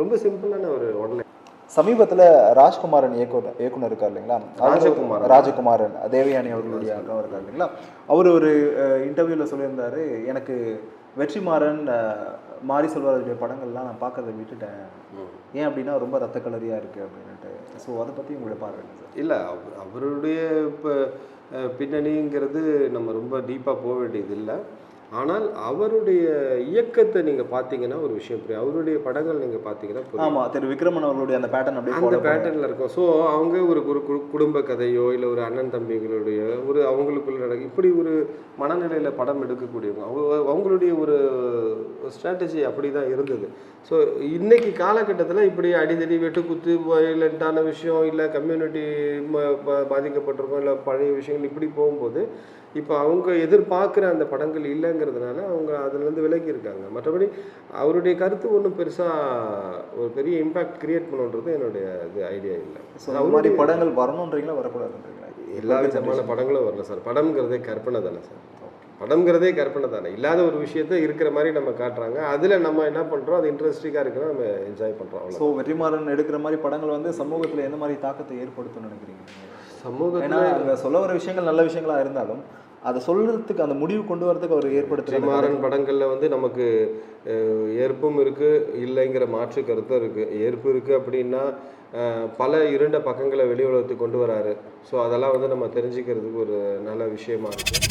ரொம்ப சிம்பிளான ஒரு உடனே. சமீபத்தில் ராஜ்குமாரன் இயக்குனர் இருக்கார் இல்லைங்களா, ராஜகுமாரன் தேவயானி அவர்களுடைய அக்கா இருக்கார் இல்லைங்களா, அவர் ஒரு இன்டர்வியூவில் சொல்லியிருந்தாரு, எனக்கு வெற்றிமாறன் மாரி செல்வராஜுடைய படங்கள்லாம் நான் பார்க்கறத விட்டுட்டேன், ஏன் அப்படின்னா ரொம்ப ரத்த கலரியாக இருக்குது அப்படின்ட்டு. ஸோ அதை பற்றி உங்களுடைய பார்வை சார்? இல்லை, அவருடைய இப்போ பின்னணிங்கிறது நம்ம ரொம்ப டீப்பாக போக வேண்டியது இல்லை. ஆனால் அவருடைய இயக்கத்தை நீங்கள் பார்த்தீங்கன்னா ஒரு விஷயம் புரியும். அவருடைய படங்கள் நீங்கள் பார்த்தீங்கன்னா ஆமாம், திரு விக்ரமன் அவர்களுடைய அந்த பேட்டர்ன் அப்படியே அந்த பேட்டர்னில் இருக்கும். ஸோ அவங்க ஒரு குடும்ப கதையோ இல்லை ஒரு அண்ணன் தம்பிகளுடைய ஒரு அவங்களுக்குள்ள இப்படி ஒரு மனநிலையில் படம் எடுக்கக்கூடியவங்க. அவங்களுடைய ஒரு ஸ்ட்ராட்டஜி அப்படி தான் இருந்தது. ஸோ இன்னைக்கு காலகட்டத்தில் இப்படி அடிதடி வெட்டுக்குத்து வயலண்ட்டான விஷயம் இல்லை கம்யூனிட்டி பாதிக்கப்பட்டிருக்கோம் இல்லை பழைய விஷயங்கள் இப்படி போகும்போது இப்போ அவங்க எதிர்பார்க்குற அந்த படங்கள் இல்லைங்கிறதுனால அவங்க அதுலேருந்து விலகி இருக்காங்க. மற்றபடி அவருடைய கருத்து ஒன்றும் பெருசாக ஒரு பெரிய இம்பேக்ட் கிரியேட் பண்ணுன்றது என்னுடைய இது ஐடியா இல்லை. ஸோ அது மாதிரி படங்கள் வரணுன்றீங்களா வரக்கூடாதுன்றீங்களா? எல்லா விதமான படங்களும் வரல சார். படம்ங்கிறதே கற்பனை தானே சார். படம்ங்கிறதே கற்பனை தானே. இல்லாத ஒரு விஷயத்த இருக்கிற மாதிரி நம்ம காட்டுறாங்க. அதில் நம்ம என்ன பண்ணுறோம், அது இன்ட்ரெஸ்டிங்காக இருக்குன்னா நம்ம என்ஜாய் பண்ணுறோம். ஸோ வெற்றிமாறன் எடுக்கிற மாதிரி படங்கள் வந்து சமூகத்தில் எந்த மாதிரி தாக்கத்தை ஏற்படுத்தும்னு நினைக்கிறீங்க? சமூகத்தில் அங்கே சொல்ல வர விஷயங்கள் நல்ல விஷயங்களாக இருந்தாலும் அதை சொல்றதுக்கு அந்த முடிவு கொண்டு வரதுக்கு அவர் ஏற்படுத்துகிற வெற்றிமாறன் படங்களில் வந்து நமக்கு ஏற்பும் இருக்குது, இல்லைங்கிற மாற்று கருத்தும் இருக்குது. ஏற்பு இருக்குது அப்படின்னா பல இருண்ட பக்கங்களை வெளி உலகத்துக்கு கொண்டு வராரு. ஸோ அதெல்லாம் வந்து நம்ம தெரிஞ்சுக்கிறதுக்கு ஒரு நல்ல விஷயமா இருக்குது.